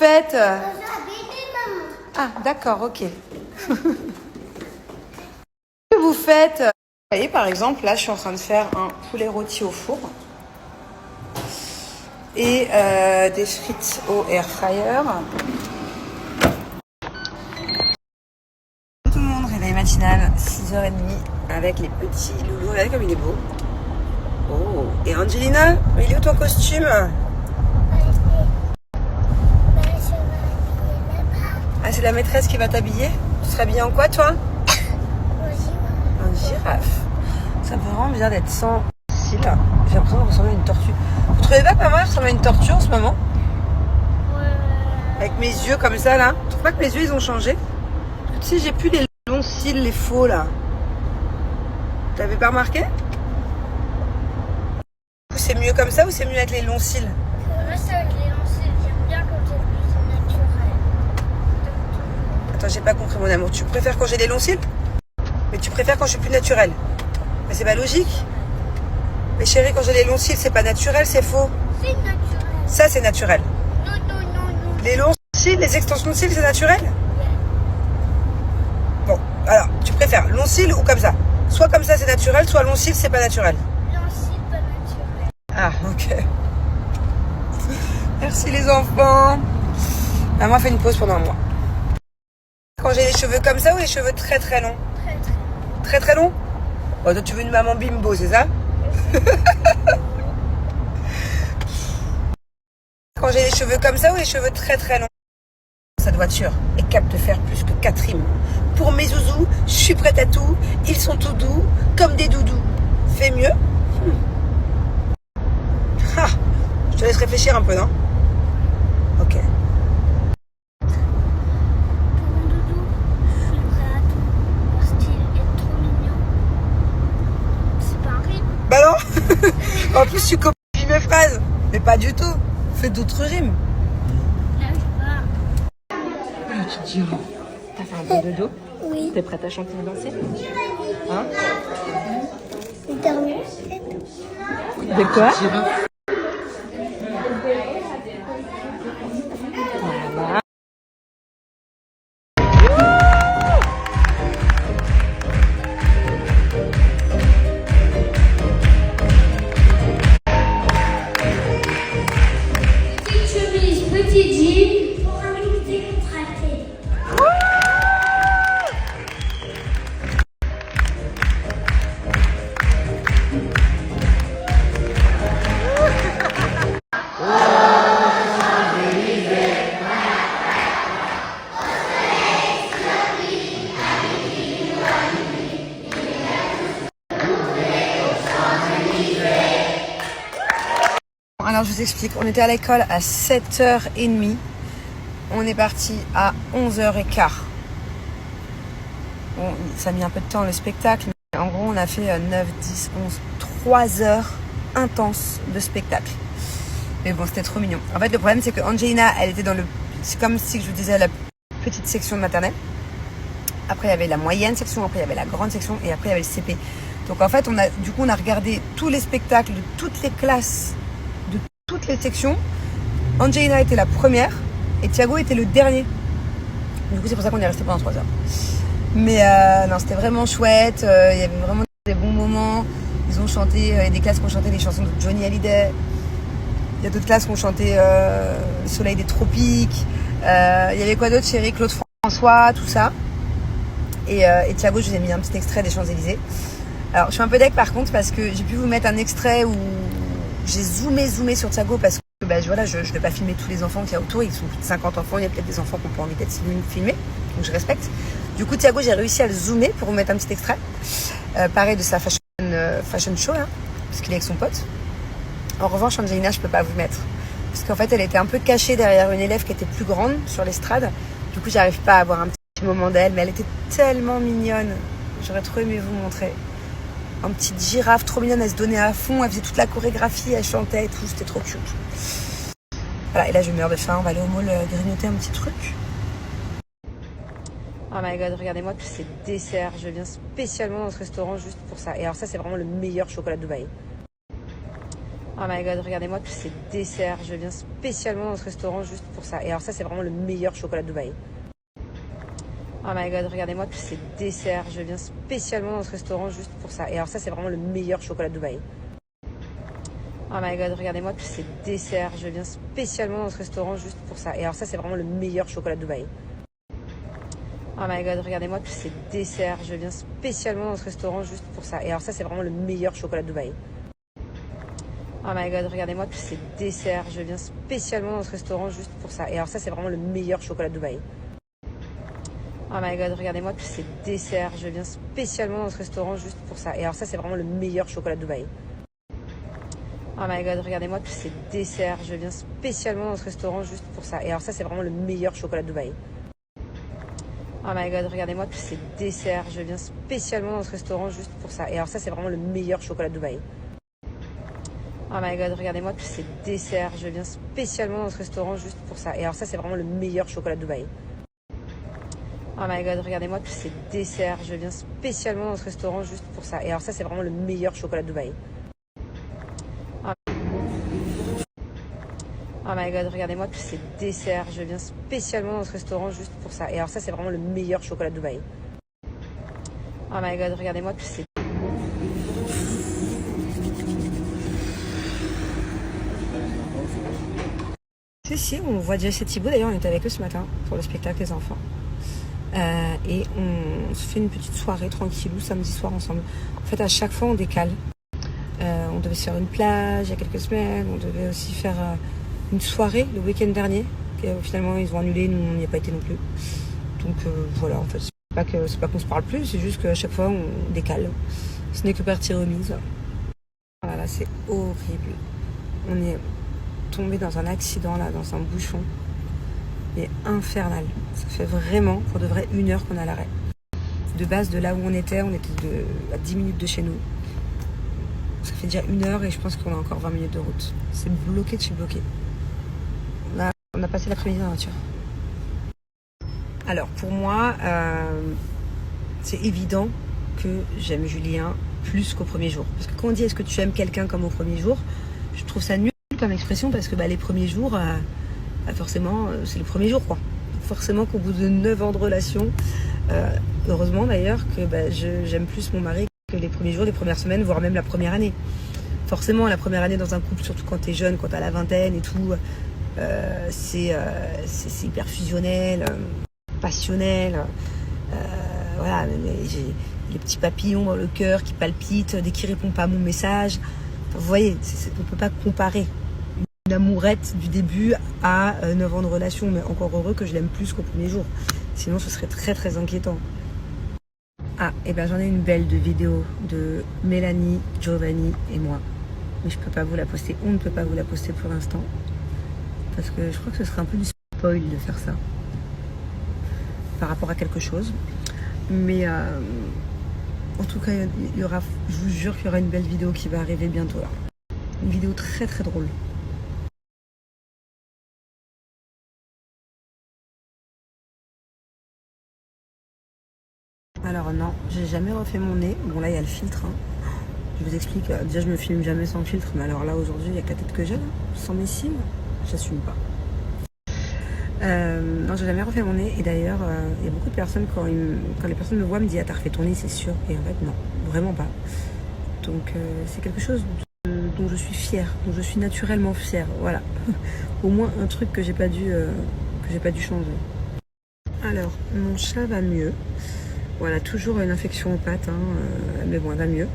faites? Ah, d'accord, ok. Qu'est-ce que vous faites? Vous voyez, par exemple, là, je suis en train de faire un poulet rôti au four et des frites au air fryer. Tout le monde, réveil matinal, 6h30, avec les petits loulous. Regardez comme il est beau. Oh, et Angelina, il est où ton costume? Ah, c'est la maîtresse qui va t'habiller? Tu serais habillée en quoi, toi? En girafe. Ça me fait vraiment bizarre d'être sans cils. J'ai l'impression de ressembler à une tortue. Vous trouvez pas que moi je ressemble à une tortue en ce moment? Ouais. Avec mes yeux comme ça, là. Tu trouves pas que mes yeux, ils ont changé? Tu sais, j'ai plus les longs cils, les faux, là. T'avais pas remarqué? C'est mieux comme ça ou c'est mieux avec les longs cils? Reste avec les longs cils. J'aime bien quand c'est plus naturel. Attends, j'ai pas compris, mon amour. Tu préfères quand j'ai les longs cils? Mais tu préfères quand je suis plus naturelle? Mais c'est pas logique. Mais chérie, quand j'ai les longs cils, c'est pas naturel, c'est faux. C'est naturel. Ça, c'est naturel. Non, non, non, non. Les longs cils, les extensions de cils, c'est naturel? Bon, alors, tu préfères long cils ou comme ça? Soit comme ça, c'est naturel, soit long cils, c'est pas naturel. Long cils, pas naturel. Ah, ok. Merci les enfants. Maman fait une pause pendant un mois. Quand j'ai les cheveux comme ça ou les cheveux très très longs? Très, très. Très très longs? Oh, toi, tu veux une maman bimbo, c'est ça? Quand j'ai les cheveux comme ça ou les cheveux très très longs? Cette voiture est capable de faire plus que 4 rimes. Pour mes zouzous, je suis prête à tout. Ils sont tout doux, comme des doudous. Fais mieux? Ah, je te laisse réfléchir un peu, non? Ok. Pour mon doudou, je suis prêt à tout. Parce qu'il est trop mignon. C'est pas un rime. Bah non. En plus, tu copies mes phrases. Mais pas du tout. Fais d'autres rimes. Là, je pars. Ah, tu te dis, t'as fait un bon dodo? Oui. T'es prête à chanter et danser? Hein? Terminé. De quoi? Voilà. Petite chemise, petit jean. Pour un look décontracté. Alors, je vous explique. On était à l'école à 7h30. On est parti à 11h15. Bon, ça a mis un peu de temps le spectacle. Mais en gros, on a fait 9, 10, 11, 3 heures intenses de spectacle. Mais bon, c'était trop mignon. En fait, le problème, c'est que Angelina, elle était dans le... C'est comme si je vous disais la petite section de maternelle. Après, il y avait la moyenne section. Après, il y avait la grande section. Et après, il y avait le CP. Donc, en fait, on a regardé tous les spectacles de toutes les classes, de toutes les sections. Angelina était la première. Et Thiago était le dernier. Du coup, c'est pour ça qu'on est resté pendant 3 heures. Mais non, c'était vraiment chouette. Il y avait vraiment des bons moments. Ils ont chanté, il y a des classes qui ont chanté des chansons de Johnny Hallyday. Il y a d'autres classes qui ont chanté Le Soleil des Tropiques. Il y avait quoi d'autre, chérie? Claude François, tout ça. Et Thiago, je vous ai mis un petit extrait des Champs-Élysées. Alors, je suis un peu deck par contre parce que j'ai pu vous mettre un extrait où j'ai zoomé sur Thiago parce que voilà, je ne vais pas filmer tous les enfants qu'il y a autour. Ils sont plus de 50 enfants. Il y a peut-être des enfants qui n'ont pas envie d'être filmés. Donc, je respecte. Du coup, Thiago, j'ai réussi à le zoomer pour vous mettre un petit extrait. Pareil de sa fashion show, là, parce qu'il est avec son pote. En revanche, Angelina, je peux pas vous mettre. Parce qu'en fait, elle était un peu cachée derrière une élève qui était plus grande sur l'estrade. Du coup, j'arrive pas à avoir un petit moment d'elle. Mais elle était tellement mignonne. J'aurais trop aimé vous montrer. En petite girafe, trop mignonne. Elle se donnait à fond. Elle faisait toute la chorégraphie. Elle chantait et tout. C'était trop cute. Voilà, et là, je meurs de faim. On va aller au mall grignoter un petit truc. Oh my god, regardez-moi tous ces desserts. Je viens spécialement dans ce restaurant juste pour ça. Et alors ça, c'est vraiment le meilleur chocolat de Dubaï. Oh my god, regardez-moi tous ces desserts. Je viens spécialement dans ce restaurant juste pour ça. Et alors ça, c'est vraiment le meilleur chocolat de Dubaï. Oh my god, regardez-moi tous ces desserts. Je viens spécialement dans ce restaurant juste pour ça. Et alors ça, c'est vraiment le meilleur chocolat de Dubaï. Oh my god, regardez-moi tous ces desserts. Je viens spécialement dans ce restaurant juste pour ça. Et alors ça, c'est vraiment le meilleur chocolat de Dubaï. Oh my god, regardez-moi tous ces desserts. Je viens spécialement dans ce restaurant juste pour ça. Et alors ça, c'est vraiment le meilleur chocolat de Dubaï. Oh my god, regardez-moi tous ces desserts. Je viens spécialement dans ce restaurant juste pour ça. Et alors ça, c'est vraiment le meilleur chocolat de Dubaï. Oh my god, regardez-moi tous ces desserts. Je viens spécialement dans ce restaurant juste pour ça. Et alors ça, c'est vraiment le meilleur chocolat de Dubaï. Oh my god, regardez-moi tous ces desserts. Je viens spécialement dans ce restaurant juste pour ça. Et alors ça, c'est vraiment le meilleur chocolat de Dubaï. Oh my god, regardez-moi tous ces desserts. Je viens spécialement dans ce restaurant juste pour ça. Et alors ça, c'est vraiment le meilleur chocolat de Dubaï. Oh my god, regardez-moi tous ces desserts. Je viens spécialement dans ce restaurant juste pour ça. Et alors ça, c'est vraiment le meilleur chocolat de Dubaï. Oh my god, regardez-moi tous ces desserts. Je viens spécialement dans ce restaurant juste pour ça. Et alors ça, c'est vraiment le meilleur chocolat de Dubaï. Oh my god, regardez-moi tous ces desserts. Je viens spécialement dans ce restaurant juste pour ça. Et alors ça, c'est vraiment le meilleur chocolat de Dubaï. Oh my god, regardez-moi tous ces... Si, on voit Jess et Thibaut. D'ailleurs, on était avec eux ce matin pour le spectacle des enfants. Et on se fait une petite soirée tranquillou samedi soir ensemble. En fait, à chaque fois, on décale. On devait se faire une plage il y a quelques semaines. On devait aussi faire une soirée le week-end dernier. Finalement, ils ont annulé. Nous, on n'y a pas été non plus. Donc voilà, en fait, c'est pas qu'on se parle plus. C'est juste qu'à chaque fois, on décale. Ce n'est que partie remise. Voilà, c'est horrible. On est tombé dans un accident là, dans un bouchon. Mais infernal. Ça fait vraiment, pour de vrai, 1 heure qu'on est à l'arrêt. De base, de là où on était à 10 minutes de chez nous. Ça fait déjà 1 heure et je pense qu'on a encore 20 minutes de route. C'est bloqué de chez bloqué. On a passé l'après-midi dans la voiture. Alors, pour moi, c'est évident que j'aime Julien plus qu'au premier jour. Parce que quand on dit est-ce que tu aimes quelqu'un comme au premier jour, je trouve ça nul comme expression parce que les premiers jours... forcément, c'est le premier jour, quoi. Forcément qu'au bout de 9 ans de relation, heureusement d'ailleurs que j'aime plus mon mari que les premiers jours, les premières semaines, voire même la première année. Forcément, la première année dans un couple, surtout quand t'es jeune, quand t'as la vingtaine et tout, c'est hyper fusionnel, passionnel. Voilà, j'ai les petits papillons dans le cœur qui palpitent dès qu'il répond pas à mon message. Enfin, vous voyez, on peut pas comparer une amourette du début à 9 ans de relation, mais encore heureux que je l'aime plus qu'au premier jour. Sinon, ce serait très très inquiétant. Ah, et bien j'en ai une belle de vidéo de Mélanie, Giovanni et moi. Mais je peux pas vous la poster, on ne peut pas vous la poster pour l'instant. Parce que je crois que ce serait un peu du spoil de faire ça. Par rapport à quelque chose. Mais en tout cas, il y aura, je vous jure qu'il y aura une belle vidéo qui va arriver bientôt là. Une vidéo très très drôle. Alors non, j'ai jamais refait mon nez. Bon là il y a le filtre. Je vous explique, déjà je me filme jamais sans filtre, mais alors là aujourd'hui il y a que la tête que j'ai, sans mes cils, j'assume pas. Non, j'ai jamais refait mon nez et d'ailleurs il y a beaucoup de personnes quand les personnes me voient me disent ah t'as refait ton nez c'est sûr, et en fait non, vraiment pas. Donc c'est quelque chose dont je suis fière, dont je suis naturellement fière, voilà. Au moins un truc que j'ai pas dû changer. Alors mon chat va mieux. Voilà, toujours une infection aux pattes, mais bon, elle va mieux.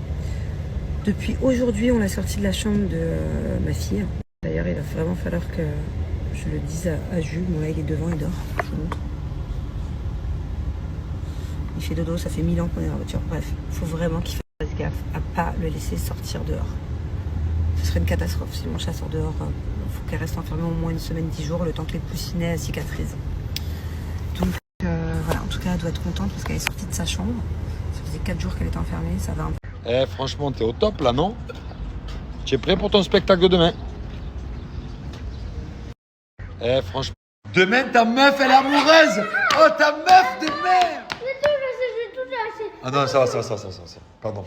Depuis aujourd'hui, on l'a sorti de la chambre de ma fille. D'ailleurs, il va vraiment falloir que je le dise à Jules. Bon, là, il est devant, il dort. Il fait dodo, ça fait 1000 ans qu'on est dans la voiture. Bref, il faut vraiment qu'il fasse gaffe à pas le laisser sortir dehors. Ce serait une catastrophe si mon chat sort dehors. Il faut qu'elle reste enfermée au moins 1 semaine, 10 jours, le temps que les coussinets cicatrisent. Donc, voilà, en tout cas, elle doit être contente parce qu'elle est sortie de sa chambre. Ça faisait 4 jours qu'elle était enfermée, ça va un peu. Franchement, t'es au top là, non? Tu es prêt pour ton spectacle de demain? Franchement. Demain, ta meuf, elle est amoureuse! Oh, ta meuf de merde! J'ai tout lâché. Ah non, ça va. Pardon.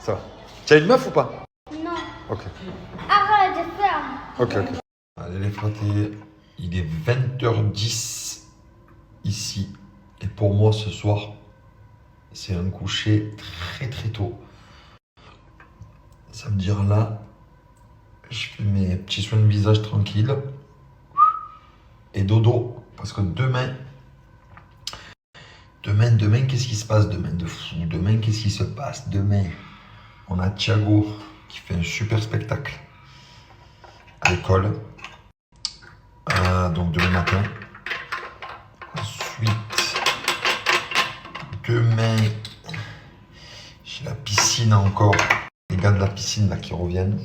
Ça va. Tu as une meuf ou pas? Non. Ok. Arrête de faire. Ok. Allez les fratés, il est 20h10 ici. Et pour moi ce soir, c'est un coucher très très tôt. Ça veut dire là, je fais mes petits soins de visage tranquilles. Et dodo. Parce que demain, qu'est-ce qui se passe demain de fou? Demain, qu'est-ce qui se passe? Demain, on a Thiago qui fait un super spectacle à l'école. Donc demain matin. Ensuite, demain, j'ai la piscine encore. Les gars de la piscine là qui reviennent.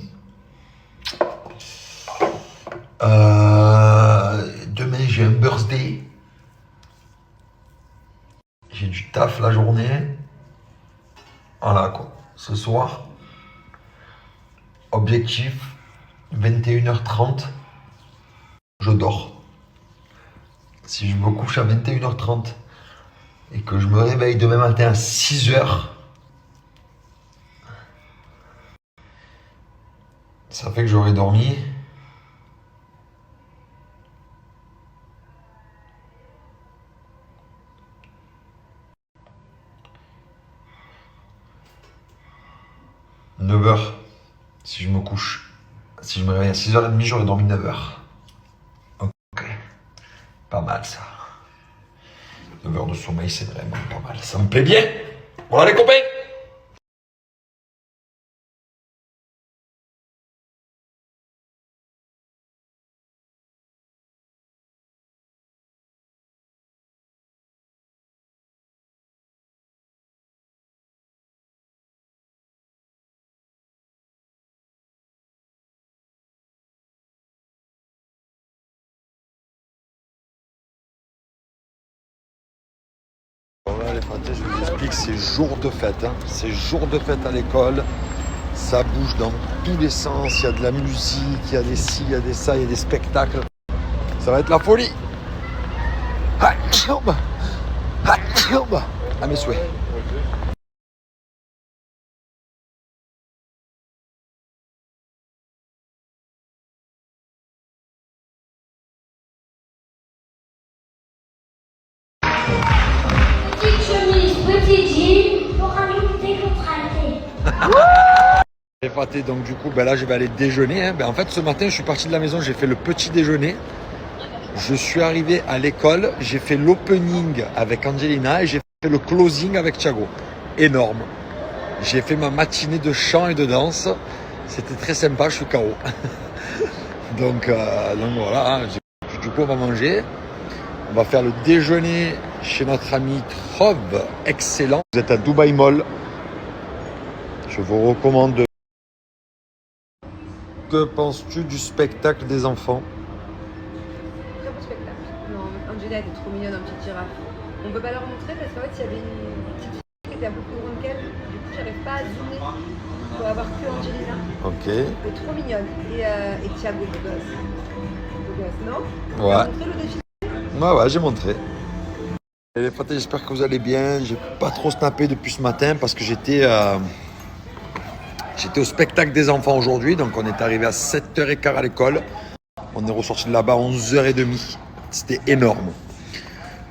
Demain, j'ai un birthday. J'ai du taf la journée. Voilà quoi. Ce soir, objectif 21h30, je dors. Si je me couche à 21h30 et que je me réveille demain matin à 6h, ça fait que j'aurai dormi 9h. Si je me couche, si je me réveille à 6h30, j'aurai dormi 9h. Ok, pas mal ça. 9 heures de sommeil, c'est vraiment pas mal. Ça me plaît bien. Voilà les copains. Voilà les fratés, je vous explique, c'est jour de fête. Hein. C'est jour de fête à l'école. Ça bouge dans tous les sens. Il y a de la musique, il y a des ci, il y a des ça, il y a des spectacles. Ça va être la folie. À mes souhaits. Petite chemise, petit jean pour un look décontracté. Les fratés, donc du coup, là je vais aller déjeuner. Hein. En fait, ce matin, je suis parti de la maison, j'ai fait le petit déjeuner. Je suis arrivé à l'école, j'ai fait l'opening avec Angelina et j'ai fait le closing avec Thiago. Énorme. J'ai fait ma matinée de chant et de danse. C'était très sympa, je suis KO. donc voilà, hein. Du coup on va manger. On va faire le déjeuner chez notre ami Trove. Excellent. Vous êtes à Dubai Mall. Je vous recommande. Que penses-tu du spectacle des enfants? Très beau spectacle. Non, Angela était trop mignonne en petite girafe. On peut pas leur montrer parce qu'en fait, il y avait une petite fille qui était un peu plus grande qu'elle. Du coup, j'arrive pas à zoomer pour avoir que Angelina. Ok. Elle est trop mignonne. Et Thiago, beau gosse. Beau gosse, non? Ouais. Tu as montré le défi? Ouais, j'ai montré. Et les fratés, j'espère que vous allez bien. J'ai pas trop snappé depuis ce matin parce que j'étais au spectacle des enfants aujourd'hui. Donc on est arrivé à 7h15 à l'école. On est ressorti de là-bas à 11h30. C'était énorme.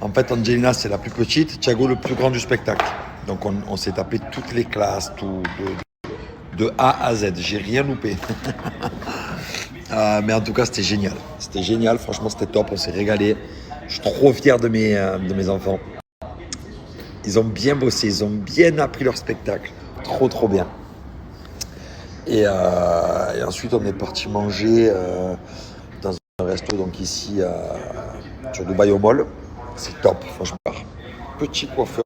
En fait, Angelina, c'est la plus petite. Thiago, le plus grand du spectacle. Donc on s'est tapé toutes les classes, tout, de A à Z. J'ai rien loupé. Mais en tout cas, c'était génial. C'était génial. Franchement, c'était top. On s'est régalé. Je suis trop fier de mes enfants. Ils ont bien bossé. Ils ont bien appris leur spectacle. Trop, trop bien. Et ensuite, on est parti manger dans un resto donc ici sur Dubai au Mall. C'est top, franchement. Petit coiffeur.